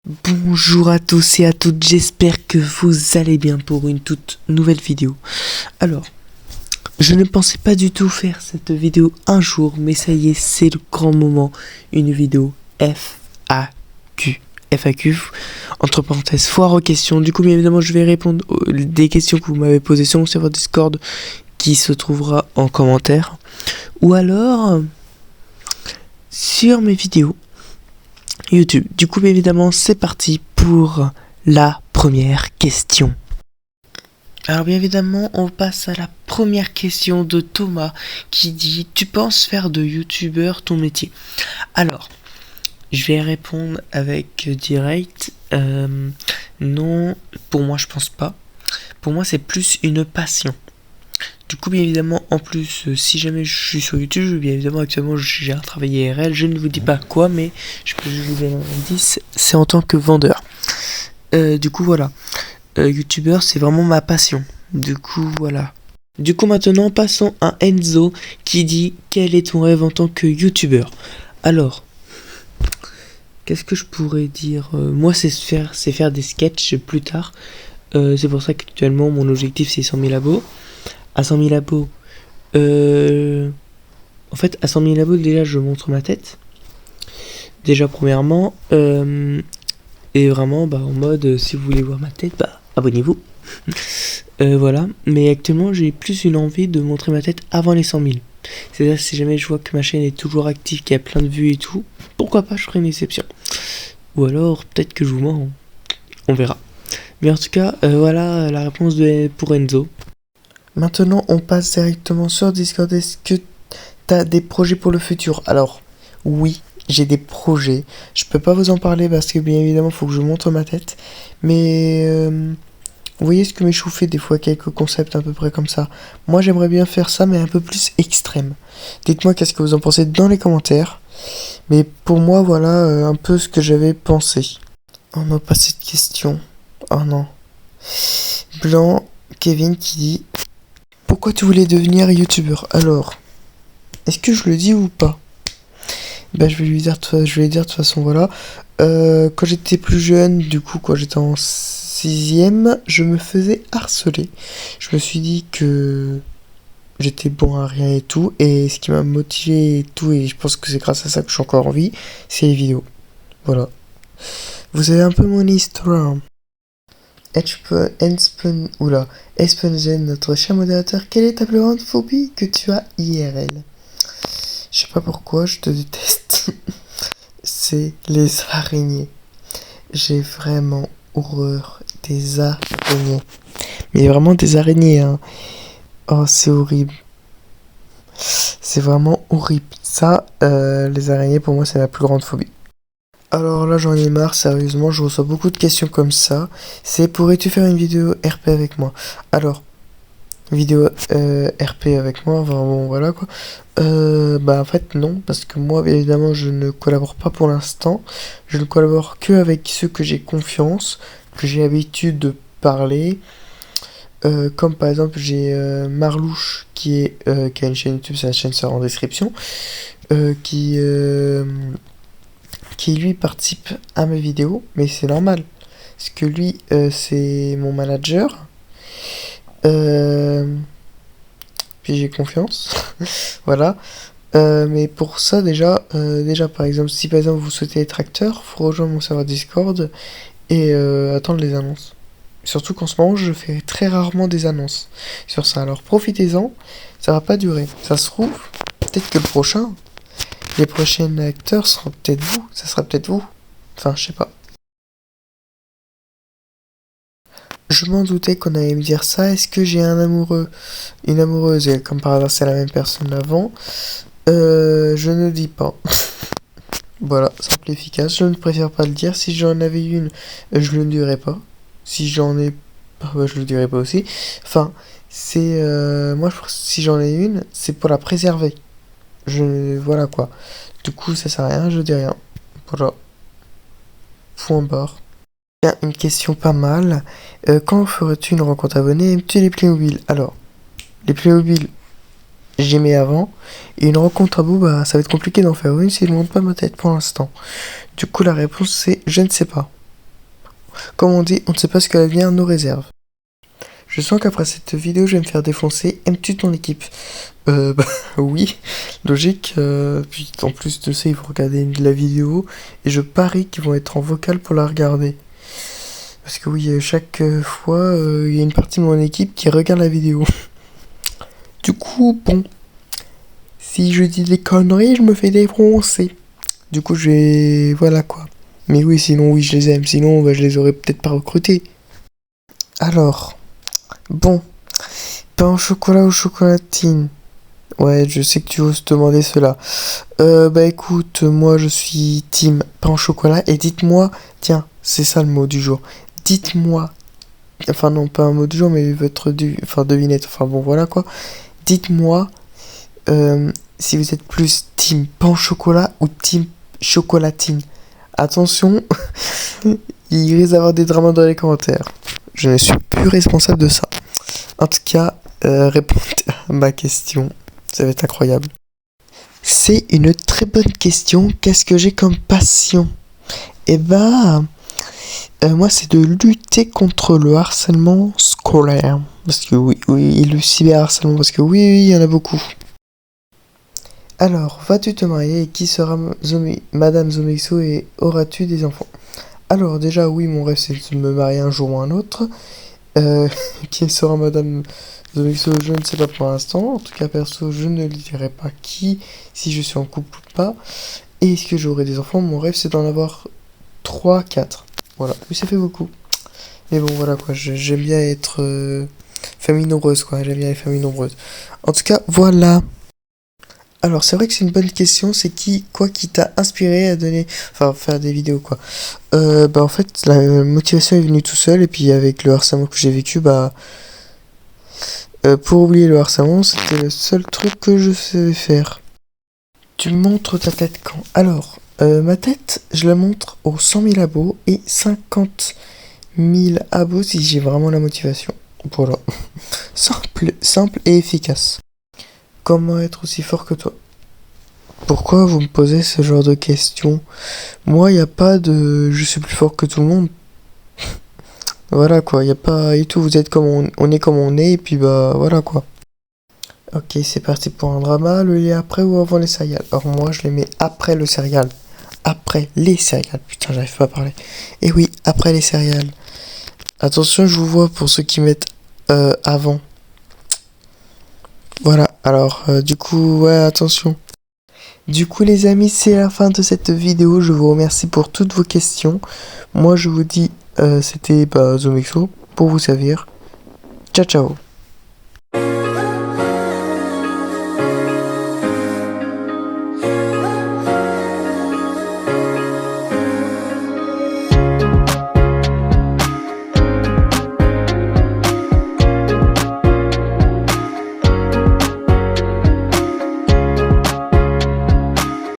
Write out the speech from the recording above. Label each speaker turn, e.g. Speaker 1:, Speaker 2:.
Speaker 1: Bonjour à tous et à toutes, j'espère que vous allez bien pour une toute nouvelle vidéo. Alors, je ne pensais pas du tout faire cette vidéo un jour, mais ça y est, c'est le grand moment. Une vidéo FAQ. FAQ, entre parenthèses, foire aux questions. Du coup, bien évidemment, je vais répondre des questions que vous m'avez posées sur mon serveur Discord qui se trouvera en commentaire. Ou alors, sur mes vidéos YouTube. Du coup, évidemment, c'est parti pour la première question. Alors, bien évidemment, on passe à la première question de Thomas qui dit: tu penses faire de youtubeur ton métier? Alors, je vais répondre avec direct. Non, pour moi, je pense pas. Pour moi, c'est plus une passion. Du coup, bien évidemment, en plus, si jamais je suis sur YouTube, bien évidemment, actuellement, j'ai un travail IRL. Je ne vous dis pas quoi, mais je peux vous donner un indice, c'est en tant que vendeur. Du coup, voilà. YouTubeur, c'est vraiment ma passion. Du coup, voilà. Du coup, maintenant, passons à Enzo qui dit: quel est ton rêve en tant que YouTubeur? Alors, qu'est-ce que je pourrais dire? Moi, c'est faire des sketchs plus tard. C'est pour ça qu'actuellement, mon objectif, c'est 100 000 abos. À 100 000 abos, en fait, à 100 000 abos, déjà, je montre ma tête. Déjà, premièrement. Et vraiment, en mode, si vous voulez voir ma tête, abonnez-vous. Voilà. Mais actuellement, j'ai plus une envie de montrer ma tête avant les 100 000. C'est-à-dire, si jamais je vois que ma chaîne est toujours active, qu'il y a plein de vues et tout, pourquoi pas, je ferai une exception. Ou alors, peut-être que je vous mens. On verra. Mais en tout cas, voilà la réponse pour Enzo. Maintenant, on passe directement sur Discord. Est-ce que t'as des projets pour le futur? Alors, oui, j'ai des projets. Je peux pas vous en parler parce que, bien évidemment, faut que je montre ma tête. Mais, vous voyez ce que Michou fait des fois, quelques concepts à peu près comme ça. Moi, j'aimerais bien faire ça, mais un peu plus extrême. Dites-moi qu'est-ce que vous en pensez dans les commentaires. Mais pour moi, voilà un peu ce que j'avais pensé. Oh non, pas cette question. Oh non. Blanc, Kevin qui dit: pourquoi tu voulais devenir youtubeur? Alors, est-ce que je le dis ou pas? Je vais lui dire, je vais lui dire de toute façon, voilà. Quand j'étais plus jeune, du coup, quand j'étais en 6ème, je me faisais harceler. Je me suis dit que j'étais bon à rien et tout. Et ce qui m'a motivé et tout, et je pense que c'est grâce à ça que je suis encore en vie, c'est les vidéos. Voilà. Vous avez un peu mon histoire. Espenzen, notre cher modérateur, quelle est ta plus grande phobie que tu as IRL? Je sais pas pourquoi, je te déteste. C'est les araignées. J'ai vraiment horreur des araignées. Mais vraiment des araignées, hein. Oh, c'est horrible. C'est vraiment horrible. Ça, les araignées, pour moi, c'est ma plus grande phobie. Alors là, j'en ai marre, sérieusement, je reçois beaucoup de questions comme ça. C'est: pourrais-tu faire une vidéo RP avec moi? Alors, vidéo RP avec moi, enfin bon, voilà quoi. En fait, non, parce que moi, bien évidemment, je ne collabore pas pour l'instant. Je ne collabore que avec ceux que j'ai confiance, que j'ai l'habitude de parler. Comme par exemple, j'ai Marlouche qui a une chaîne YouTube, sa chaîne sera en description, qui lui participe à mes vidéos, mais c'est normal, parce que lui, c'est mon manager. Puis j'ai confiance. Voilà. Mais pour ça, déjà, par exemple, si par exemple vous souhaitez être acteur, faut rejoindre mon serveur Discord et attendre les annonces. Surtout qu'en ce moment, je fais très rarement des annonces sur ça. Alors profitez-en, ça va pas durer. Ça se trouve, peut-être que les prochains acteurs seront peut-être vous. Ça sera peut-être vous. Enfin, je sais pas. Je m'en doutais qu'on allait me dire ça. Est-ce que j'ai un amoureux, une amoureuse, et comme par hasard c'est la même personne avant? Je ne dis pas. Voilà, simple et efficace. Je ne préfère pas le dire. Si j'en avais une, je ne le dirais pas. Si j'en ai pas, je le dirais pas aussi. Enfin, c'est moi, si j'en ai une, c'est pour la préserver. Voilà quoi. Du coup, ça sert à rien, je dis rien. Voilà. Point barre. Bien, une question pas mal. Quand ferais-tu une rencontre abonnée? Aimes-tu les Playmobil? Alors, les Playmobil, j'aimais avant. Et une rencontre à bout, ça va être compliqué d'en faire une si je ne monte pas ma tête pour l'instant. Du coup, la réponse c'est: je ne sais pas. Comme on dit, on ne sait pas ce que l'avenir nous réserve. Je sens qu'après cette vidéo, je vais me faire défoncer. Aimes-tu ton équipe? Bah oui, logique. Puis en plus de ça, ils vont regarder la vidéo. Et je parie qu'ils vont être en vocal pour la regarder. Parce que oui, chaque fois, il y a une partie de mon équipe qui regarde la vidéo. Du coup, bon. Si je dis des conneries, je me fais défoncer. Du coup, je vais... Voilà quoi. Mais oui, sinon, oui, je les aime. Sinon, bah, je les aurais peut-être pas recrutés. Alors, bon. Pain au chocolat ou chocolatine? Ouais, je sais que tu oses te demander cela. Bah écoute, moi je suis team pain au chocolat. Et dites-moi, tiens, c'est ça le mot du jour. Dites-moi, enfin non, pas un mot du jour, mais votre devinette. Enfin bon, voilà quoi. Dites-moi si vous êtes plus team pain au chocolat ou team chocolatine. Attention, il risque d'avoir des dramas dans les commentaires. Je ne suis plus responsable de ça. En tout cas, répondez à ma question. Ça va être incroyable. C'est une très bonne question. Qu'est-ce que j'ai comme passion? Eh bah, moi, c'est de lutter contre le harcèlement scolaire. Parce que oui, et le cyberharcèlement. Parce que oui, il y en a beaucoup. Alors, vas-tu te marier et qui sera Madame Zomexo et auras-tu des enfants? Alors, déjà, oui, mon rêve, c'est de me marier un jour ou un autre. Qui sera Madame Zomexo, je ne sais pas pour l'instant. En tout cas, perso, je ne lui dirai pas qui, si je suis en couple ou pas. Et est-ce que j'aurai des enfants? Mon rêve, c'est d'en avoir 3, 4. Voilà, oui, ça fait beaucoup. Mais bon, voilà quoi, j'aime bien être famille nombreuse, quoi. J'aime bien les familles nombreuses. En tout cas, voilà. Alors, c'est vrai que c'est une bonne question. C'est qui t'a inspiré à donner, enfin, faire des vidéos, quoi. Bah, en fait, la motivation est venue tout seul. Et puis, avec le harcèlement que j'ai vécu, bah, pour oublier le harcèlement, c'était le seul truc que je savais faire. Tu montres ta tête quand? Alors, ma tête, je la montre aux 100 000 abos et 50 000 abos si j'ai vraiment la motivation. Voilà. Simple et efficace. Comment être aussi fort que toi? Pourquoi vous me posez ce genre de questions? Moi, il n'y a pas de je suis plus fort que tout le monde. Voilà quoi, il n'y a pas et tout. Vous êtes comme on est comme on est, et puis bah voilà quoi. Ok, c'est parti pour un drama. Le lait après ou avant les céréales? Alors moi, je les mets après le céréal. Après les céréales. Putain, j'arrive pas à parler. Et oui, après les céréales. Attention, je vous vois pour ceux qui mettent avant. Voilà, alors du coup, ouais, attention. Du coup, les amis, c'est la fin de cette vidéo. Je vous remercie pour toutes vos questions. Moi, je vous dis, c'était Zomexo pour vous servir. Ciao, ciao.